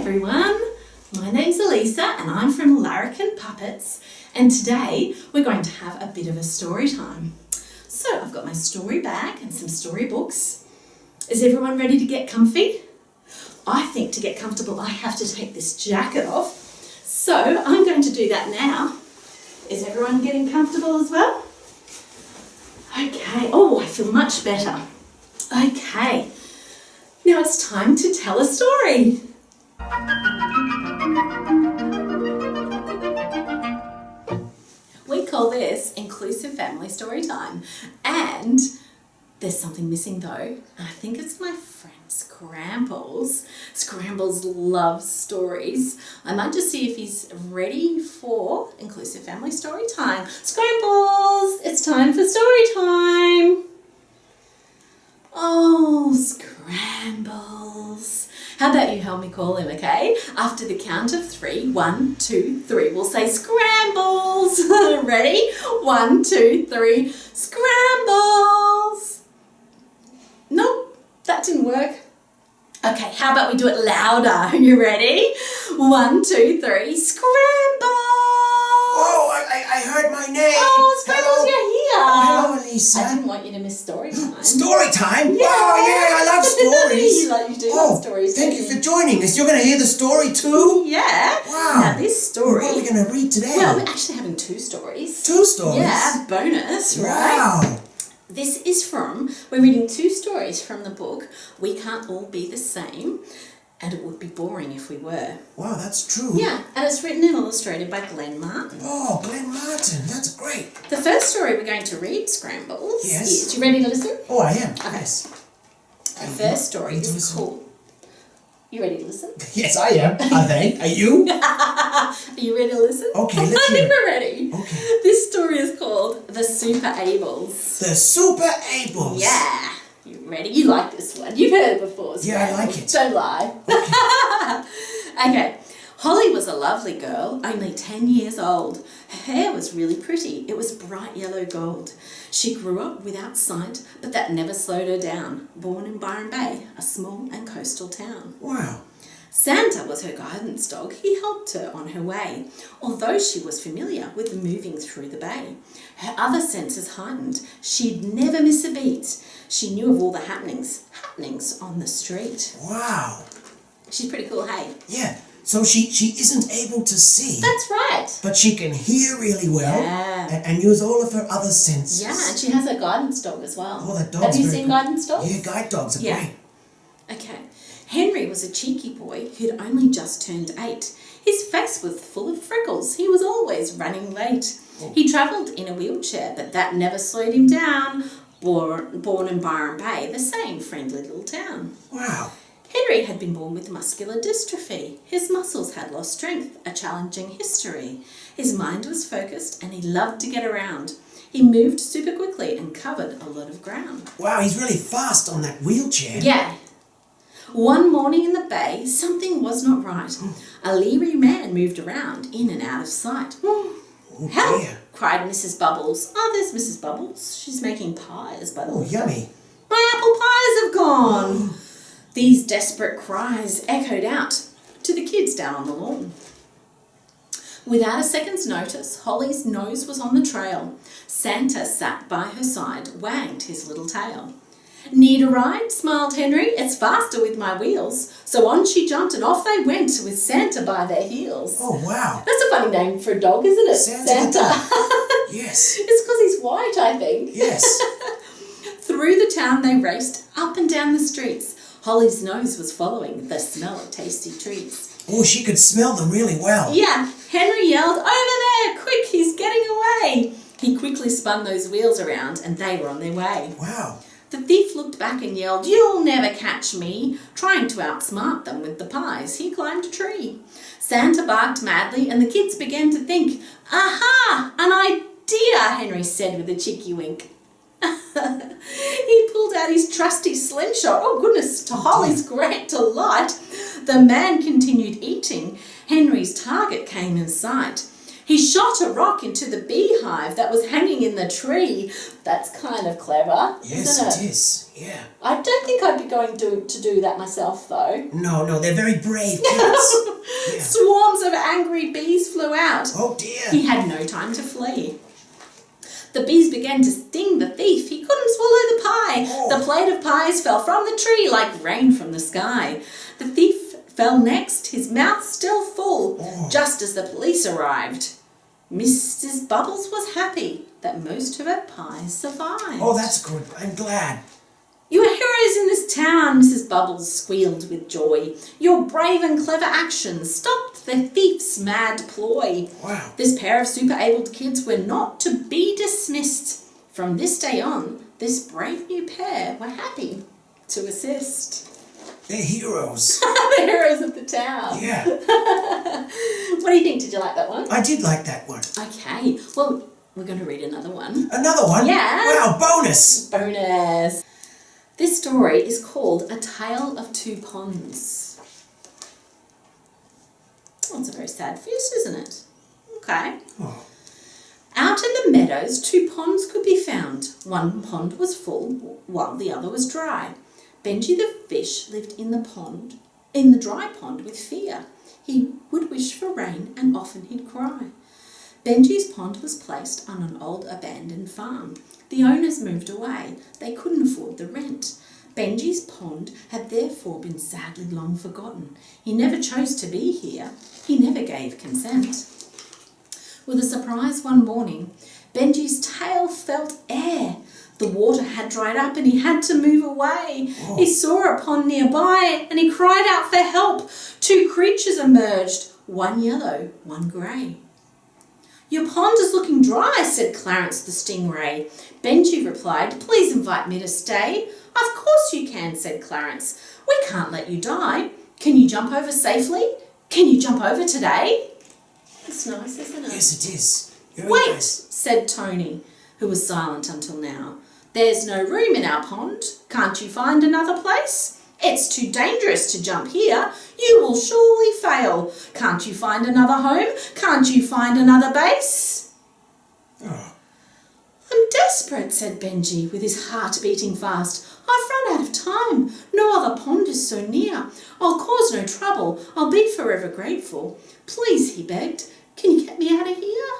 everyone, my name's Elissa and I'm from Larrikin Puppets, and today we're going to have a bit of a story time. So I've got my story bag and some storybooks. Is everyone ready to get comfy? I think to get comfortable I have to take this jacket off, so I'm going to do that now. Is everyone getting comfortable as well? Okay, oh, I feel much better. Okay, now it's time to tell a story. We call this Inclusive Family Storytime, and there's something missing though, and I think it's my friend Scrambles. Scrambles loves stories. I might just see if he's ready for Inclusive Family Storytime. Scrambles, it's time for story time. Oh, Scrambles. How about you help me call him, okay? After the count of 3, 1, 2, 3, we'll say Scrambles. Ready? 1, 2, 3, Scrambles. Nope, that didn't work. Okay, how about we do it louder? Are you ready? 1, 2, 3, Scrambles. Oh, I heard my name. Oh, Scrambles, you're here. Oh, hello, Elissa. I didn't want you to miss story time. Story time? Yeah. Oh, yeah, I love stories. You do love stories. Thank you for joining us. You're going to hear the story too? Yeah. Wow. Now this story. What are we going to read today? Well, we're actually having 2 stories. 2 stories? Yeah, bonus, right? Wow. This is we're reading 2 stories from the book We Can't All Be the Same, and it would be boring if we were. Wow, that's true. Yeah, and it's written and illustrated by Glenn Martin. Oh, Glenn Martin, that's great. The first story we're going to read, Scrambles, Yes. is, you ready to listen? Oh, I am. Okay. Yes. The first story Ready to is listen? called... You ready to listen? Yes, I am. I think. Are you? Are you ready to listen? Okay, let's I hear think it. we're ready. Okay. This story is called The Super Ables. The Super Ables. Yeah. You ready? You like this one. You've heard it before. Yeah, I like Scrambles. it. Don't lie. Okay. Holly was a lovely girl, only 10 years old. Her hair was really pretty. It was bright yellow gold. She grew up without sight, but that never slowed her down. Born in Byron Bay, a small and coastal town. Wow. Santa was her guidance dog. He helped her on her way, although she was familiar with moving through the bay. Her other senses heightened. She'd never miss a beat. She knew of all the happenings on the street. Wow. She's pretty cool, hey? Yeah. So she isn't able to see. That's right. But she can hear really well. Yeah. And use all of her other senses. Yeah, and she has a guidance dog as well. Oh, that dog's Have you very seen good. guidance dogs? Yeah, guide dogs are great. Okay. Henry was a cheeky boy who'd only just turned 8. His face was full of freckles. He was always running late. Oh. He travelled in a wheelchair, but that never slowed him down. Born in Byron Bay, the same friendly little town. Wow. Henry had been born with muscular dystrophy. His muscles had lost strength, a challenging history. His mind was focused and he loved to get around. He moved super quickly and covered a lot of ground. Wow, he's really fast on that wheelchair. Yeah. One morning in the bay, something was not right. A leery man moved around, in and out of sight. Oh, Help! dear. Cried Mrs. Bubbles. Oh, there's Mrs. Bubbles. She's making pies by the Oh, look of it. yummy. My apple pies have gone. These desperate cries echoed out to the kids down on the lawn. Without a second's notice, Holly's nose was on the trail. Santa sat by her side, wagged his little tail. Need a ride? Smiled Henry. It's faster with my wheels. So on she jumped and off they went with Santa by their heels. Oh, wow. That's a funny name for a dog, isn't it? Santa the dog. Yes. It's because he's white, I think. Yes. Through the town they raced, up and down the streets. Holly's nose was following the smell of tasty treats. Oh, she could smell them really well. Yeah, Henry yelled, "Over there! Quick, he's getting away!" He quickly spun those wheels around and they were on their way. Wow. The thief looked back and yelled, "You'll never catch me!" Trying to outsmart them with the pies, he climbed a tree. Santa barked madly and the kids began to think, "Aha! An idea!" Henry said with a cheeky wink. He pulled out his trusty slingshot. Oh goodness, to Holly's great delight. The man continued eating. Henry's target came in sight. He shot a rock into the beehive that was hanging in the tree. That's kind of clever, Yes, isn't it is. Yeah. I don't think I'd be going to do that myself, though. No, they're very brave kids. Yeah. Swarms of angry bees flew out. Oh dear. He had no time to flee. The bees began to sting the thief. He couldn't swallow the pie. Oh. The plate of pies fell from the tree like rain from the sky. The thief fell next, his mouth still full, just as the police arrived. Mrs. Bubbles was happy that most of her pies survived. Oh, that's good. I'm glad. You are heroes in this town, Mrs. Bubbles squealed with joy. Your brave and clever actions stopped the thief's mad ploy. Wow. This pair of super-abled kids were not to be dismissed. From this day on, this brave new pair were happy to assist. They're heroes. The heroes of the town. Yeah. What do you think? Did you like that one? I did like that one. Okay. Well, we're going to read another one. Another one? Yeah. Wow, bonus. Bonus. This story is called A Tale of Two Ponds. Oh, it's a very sad fish, isn't it? Okay. Oh. Out in the meadows, two ponds could be found. One pond was full, while the other was dry. Benji the fish lived in the dry pond with fear. He would wish for rain and often he'd cry. Benji's pond was placed on an old abandoned farm. The owners moved away. They couldn't afford the rent. Benji's pond had therefore been sadly long forgotten. He never chose to be here. He never gave consent. With a surprise one morning, Benji's tail felt air. The water had dried up and he had to move away. Oh. He saw a pond nearby and he cried out for help. Two creatures emerged, one yellow, one grey. Your pond is looking dry, said Clarence the stingray. Benji replied, please invite me to stay. Of course you can, said Clarence. We can't let you die. Can you jump over safely? Can you jump over today? That's nice, isn't it? Yes, it is. Very Wait, nice. said Tony, who was silent until now. There's no room in our pond. Can't you find another place? It's too dangerous to jump here. You will surely fail. Can't you find another home? Can't you find another base? Oh. I'm desperate, said Benji, with his heart beating fast. I've run out of time. No other pond is so near. I'll cause no trouble. I'll be forever grateful. Please, he begged, can you get me out of here?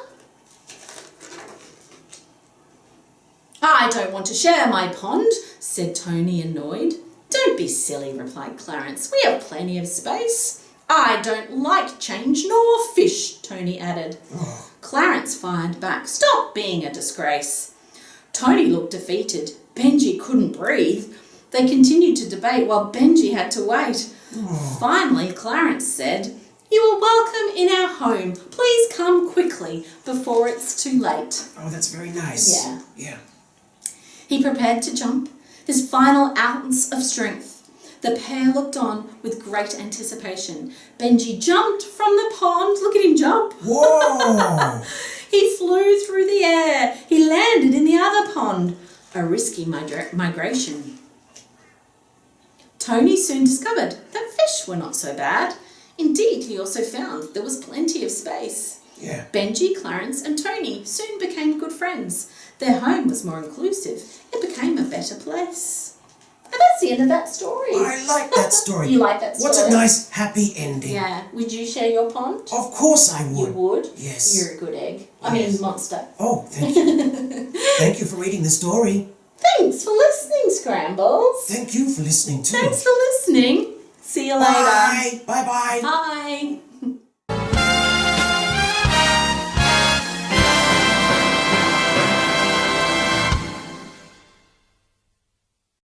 I don't want to share my pond, said Tony, annoyed. Don't be silly, replied Clarence. We have plenty of space. I don't like change nor fish, Tony added. Oh. Clarence fired back. Stop being a disgrace. Tony looked defeated. Benji couldn't breathe. They continued to debate while Benji had to wait. Oh. Finally, Clarence said, you are welcome in our home. Please come quickly before it's too late. Oh, that's very nice. Yeah. Yeah. He prepared to jump, his final ounce of strength. The pair looked on with great anticipation. Benji jumped from the pond. Look at him jump. Whoa! He flew through the air. He landed in the other pond. A risky migration. Tony soon discovered that fish were not so bad. Indeed, he also found there was plenty of space. Yeah. Benji, Clarence and Tony soon became good friends. Their home was more inclusive. It became a better place. And that's the end of that story. I like that story. You like that story? What's a nice, happy ending? Yeah. Would you share your pond? Of course I would. You would? Yes. You're a good egg. I Yes. mean, monster. Oh, thank you. Thank you for reading the story. Thanks for listening, Scrambles. Thank you for listening too. Thanks for listening. See you later. Bye. Bye-bye. Bye.